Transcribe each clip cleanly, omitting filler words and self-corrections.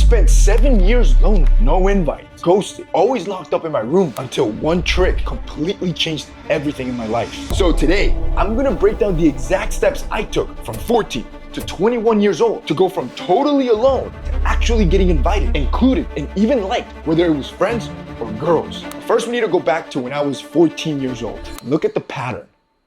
spent 7 years lonely, no invite, ghosted, always locked up in my room until one trick completely changed everything in my life. So today, I'm gonna break down the exact steps I took from 14 to 21 years old to go from totally alone to actually getting invited, included, and even liked, whether it was friends or girls. First, we need to go back to when I was 14 years old. Look at the pattern.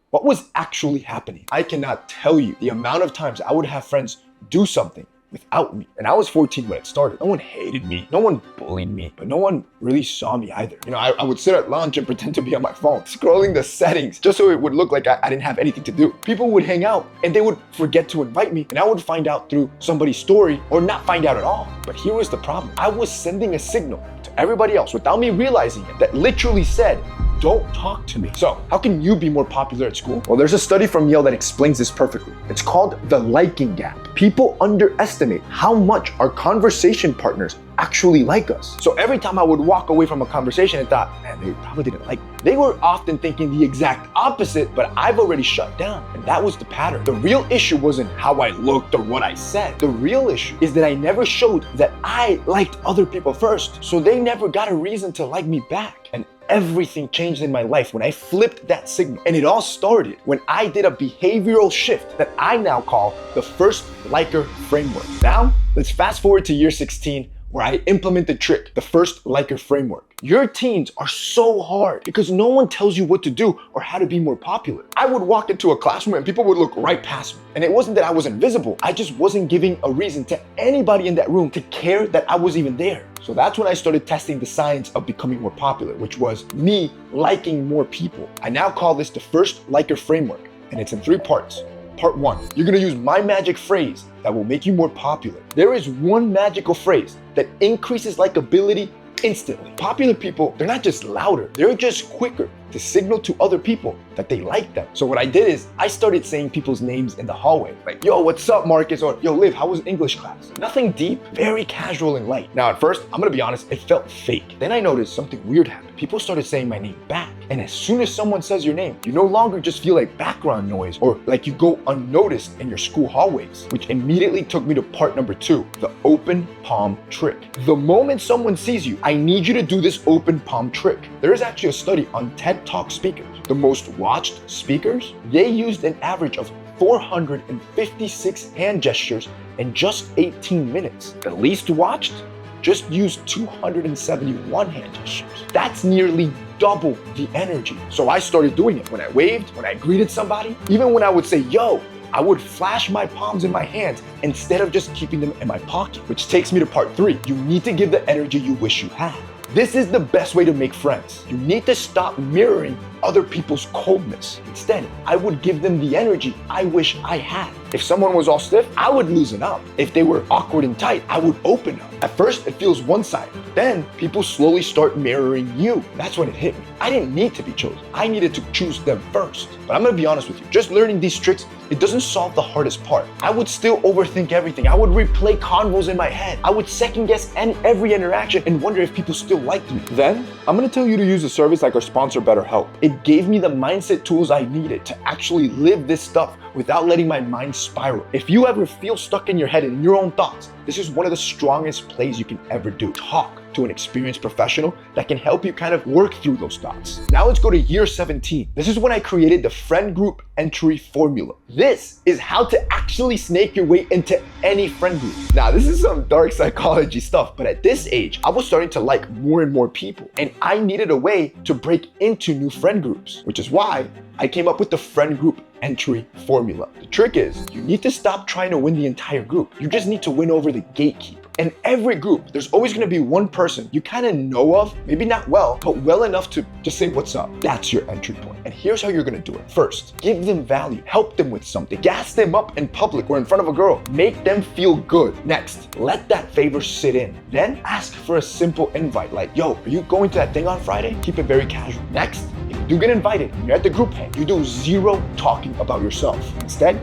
What was actually happening? I cannot tell you the amount of times I would have friends do something without me. And I was 14 when it started. No one hated me, no one bullied me, but no one really saw me either. I would sit at lunch and pretend to be on my phone, scrolling the settings just so it would look like I didn't have anything to do. People would hang out and they would forget to invite me, and I would find out through somebody's story or not find out at all. But here was the problem. I was sending a signal to everybody else without me realizing it that literally said, don't talk to me. So how can you be more popular at school? Well, there's a study from Yale that explains this perfectly. It's called the liking gap. People underestimate how much our conversation partners actually like us. So every time I would walk away from a conversation and thought, man, they probably didn't like me, they were often thinking the exact opposite, but I've already shut down. And that was the pattern. The real issue wasn't how I looked or what I said. The real issue is that I never showed that I liked other people first. So they never got a reason to like me back. And everything changed in my life when I flipped that signal. And it all started when I did a behavioral shift that I now call the first liker framework. Now, let's fast forward to year 16, where I implement the trick, the first liker framework. Your teens are so hard because no one tells you what to do or how to be more popular. I would walk into a classroom and people would look right past me. And it wasn't that I was invisible. I just wasn't giving a reason to anybody in that room to care that I was even there. So that's when I started testing the science of becoming more popular, which was me liking more people. I now call this the first liker framework, and it's in 3 parts. Part 1, you're gonna use my magic phrase that will make you more popular. There is one magical phrase that increases likability instantly. Popular people, they're not just louder, they're just quicker to signal to other people that they like them. So what I did is I started saying people's names in the hallway, like, yo, what's up, Marcus? Or, yo, Liv, how was English class? Nothing deep, very casual and light. Now, at first, I'm gonna be honest, it felt fake. Then I noticed something weird happened. People started saying my name back. And as soon as someone says your name, you no longer just feel like background noise or like you go unnoticed in your school hallways, which immediately took me to part number 2, the open palm trick. The moment someone sees you, I need you to do this open palm trick. There is actually a study on TED Talk speakers. The most watched speakers, they used an average of 456 hand gestures in just 18 minutes. The least watched just used 271 hand gestures. That's nearly double the energy. So I started doing it. When I waved, when I greeted somebody, even when I would say, yo, I would flash my palms in my hands instead of just keeping them in my pocket. Which takes me to part 3. You need to give the energy you wish you had. This is the best way to make friends. You need to stop mirroring other people's coldness. Instead, I would give them the energy I wish I had. If someone was all stiff, I would loosen up. If they were awkward and tight, I would open up. At first, it feels one-sided. Then, people slowly start mirroring you. That's when it hit me. I didn't need to be chosen. I needed to choose them first. But I'm gonna be honest with you. Just learning these tricks, it doesn't solve the hardest part. I would still overthink everything. I would replay convos in my head. I would second guess every interaction and wonder if people still liked me. Then, I'm gonna tell you to use a service like our sponsor, BetterHelp. It gave me the mindset tools I needed to actually live this stuff without letting my mind spiral. If you ever feel stuck in your head and in your own thoughts, this is one of the strongest plays you can ever do. Talk to an experienced professional that can help you kind of work through those thoughts. Now let's go to year 17. This is when I created the friend group entry formula. This is how to actually snake your way into any friend group. Now, this is some dark psychology stuff, but at this age, I was starting to like more and more people, and I needed a way to break into new friend groups, which is why I came up with the friend group entry formula. The trick is you need to stop trying to win the entire group. You just need to win over the gatekeeper. In every group, there's always gonna be one person you kind of know of, maybe not well, but well enough to just say what's up. That's your entry point. And here's how you're gonna do it. First, give them value, help them with something, gas them up in public or in front of a girl, make them feel good. Next, let that favor sit in. Then ask for a simple invite like, yo, are you going to that thing on Friday? Keep it very casual. Next, if you you get invited, you're at the group hang, you do zero talking about yourself. Instead,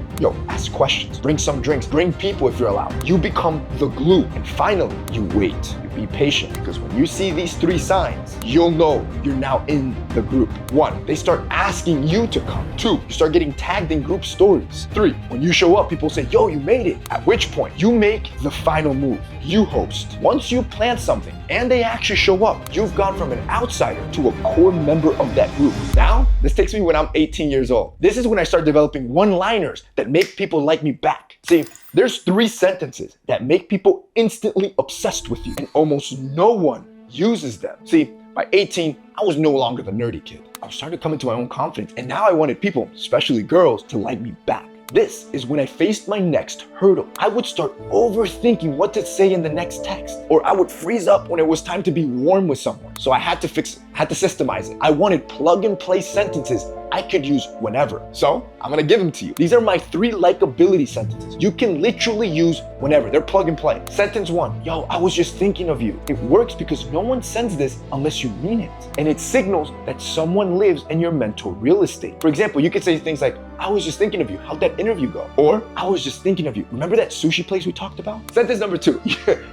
ask questions, bring some drinks, bring people if you're allowed. You become the glue. And finally, you wait. You be patient, because when you see these 3 signs, you'll know you're now in the group. 1, they start asking you to come. 2, you start getting tagged in group stories. 3, when you show up, people say, yo, you made it. At which point, you make the final move. You host. Once you plan something and they actually show up, you've gone from an outsider to a core member of that group. Now, this takes me when I'm 18 years old. This is when I start developing one-liners that make people like me back. See, there's 3 sentences that make people instantly obsessed with you, and almost no one uses them. See, by 18, I was no longer the nerdy kid. I was starting to come into my own confidence, and now I wanted people, especially girls, to like me back. This is when I faced my next hurdle. I would start overthinking what to say in the next text, or I would freeze up when it was time to be warm with someone. So I had to systemize it. I wanted plug and play sentences I could use whenever. So I'm gonna give them to you. These are my 3 likability sentences. You can literally use whenever. They're plug and play. Sentence 1, yo, I was just thinking of you. It works because no one sends this unless you mean it. And it signals that someone lives in your mental real estate. For example, you could say things like, I was just thinking of you. How'd that interview go? Or, I was just thinking of you. Remember that sushi place we talked about? Sentence number 2,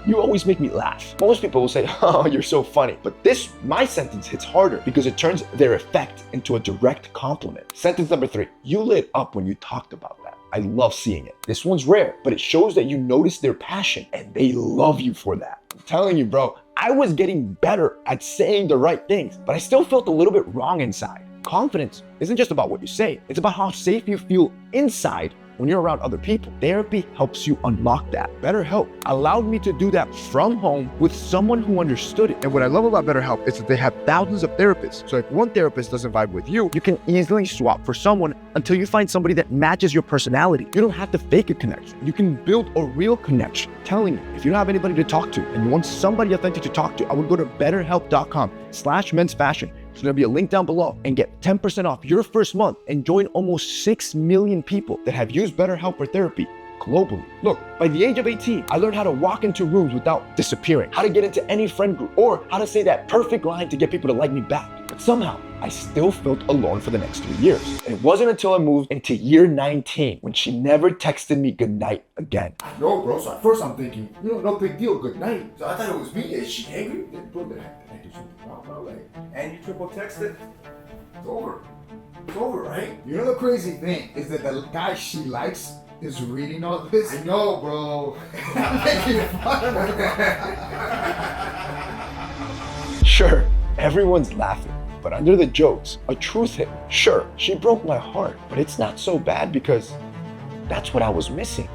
you always make me laugh. Most people will say, oh, you're so funny. But my sentence hits harder because it turns their effect into a direct compliment. Sentence number 3, you lit up when you talked about that. I love seeing it. This one's rare, but it shows that you notice their passion and they love you for that. I'm telling you, bro, I was getting better at saying the right things, but I still felt a little bit wrong inside. Confidence isn't just about what you say, it's about how safe you feel inside when you're around other people. Therapy helps you unlock that. BetterHelp allowed me to do that from home with someone who understood it. And what I love about BetterHelp is that they have thousands of therapists. So if one therapist doesn't vibe with you, you can easily swap for someone until you find somebody that matches your personality. You don't have to fake a connection. You can build a real connection. Telling you, if you don't have anybody to talk to and you want somebody authentic to talk to, I would go to betterhelp.com/mensfashion. So there'll be a link down below and get 10% off your first month and join almost 6 million people that have used BetterHelp for therapy globally. Look, by the age of 18, I learned how to walk into rooms without disappearing, how to get into any friend group, or how to say that perfect line to get people to like me back. But somehow, I still felt alone for the next 3 years. And it wasn't until I moved into year 19 when she never texted me goodnight again. No, bro. So at first I'm thinking, no big deal, good night. So I thought it was me. Is she angry? Then, bro, did I do something wrong, bro? Like, and you triple texted? It's over. It's over, right? You know the crazy thing is that the guy she likes is reading all this. I know, bro. I'm making fun of her. Sure, everyone's laughing, but under the jokes, a truth hit me. Sure, she broke my heart, but it's not so bad because that's what I was missing.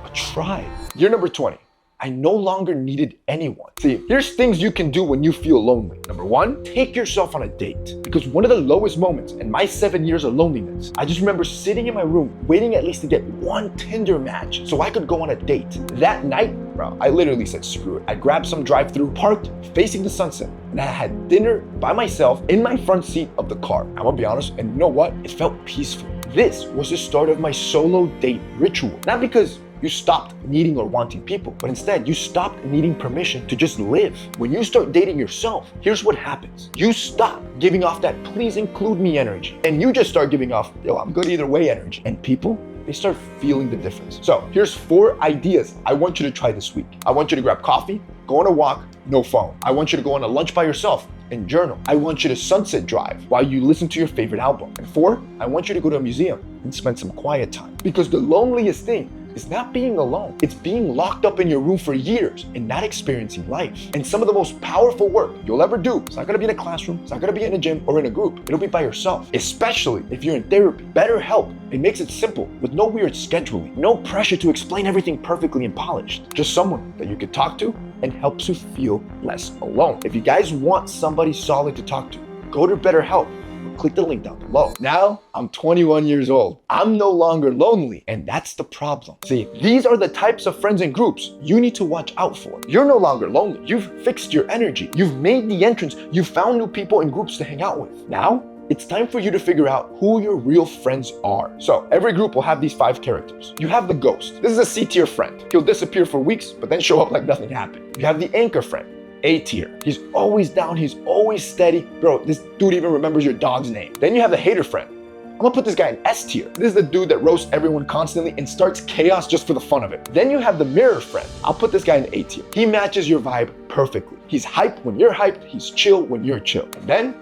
A tribe. Year number 20. I no longer needed anyone. See, here's things you can do when you feel lonely. Number 1, take yourself on a date. Because one of the lowest moments in my 7 years of loneliness, I just remember sitting in my room, waiting at least to get one Tinder match so I could go on a date. That night, bro, I literally said, screw it. I grabbed some drive-thru, parked facing the sunset, and I had dinner by myself in my front seat of the car. I'm gonna be honest, and you know what? It felt peaceful. This was the start of my solo date ritual. Not because you stopped needing or wanting people, but instead you stopped needing permission to just live. When you start dating yourself, here's what happens. You stop giving off that please include me energy, and you just start giving off, yo, I'm good either way energy. And people, they start feeling the difference. So here's 4 ideas I want you to try this week. I want you to grab coffee, go on a walk, no phone. I want you to go on a lunch by yourself and journal. I want you to sunset drive while you listen to your favorite album. And 4, I want you to go to a museum and spend some quiet time. Because the loneliest thing is not being alone. It's being locked up in your room for years and not experiencing life. And some of the most powerful work you'll ever do, it's not gonna be in a classroom, it's not gonna be in a gym or in a group. It'll be by yourself, especially if you're in therapy. BetterHelp, it makes it simple with no weird scheduling, no pressure to explain everything perfectly and polished. Just someone that you can talk to and helps you feel less alone. If you guys want somebody solid to talk to, go to BetterHelp. Click the link down below. Now, I'm 21 years old. I'm no longer lonely, and that's the problem. See, these are the types of friends and groups you need to watch out for. You're no longer lonely. You've fixed your energy. You've made the entrance. You've found new people and groups to hang out with. Now, it's time for you to figure out who your real friends are. So, every group will have these 5 characters. You have the ghost. This is a C-tier friend. He'll disappear for weeks, but then show up like nothing happened. You have the anchor friend. A tier. He's always down, he's always steady. Bro, this dude even remembers your dog's name. Then you have the hater friend. I'm gonna put this guy in S tier. This is the dude that roasts everyone constantly and starts chaos just for the fun of it. Then you have the mirror friend. I'll put this guy in A tier. He matches your vibe perfectly. He's hyped when you're hyped, he's chill when you're chill. And then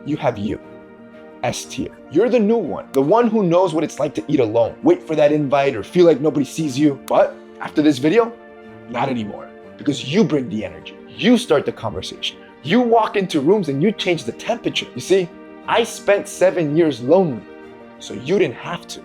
you have you. S tier. You're the new one, the one who knows what it's like to eat alone, wait for that invite or feel like nobody sees you. But after this video, not anymore, because you bring the energy. You start the conversation. You walk into rooms and you change the temperature. You see, I spent 7 years lonely, so you didn't have to.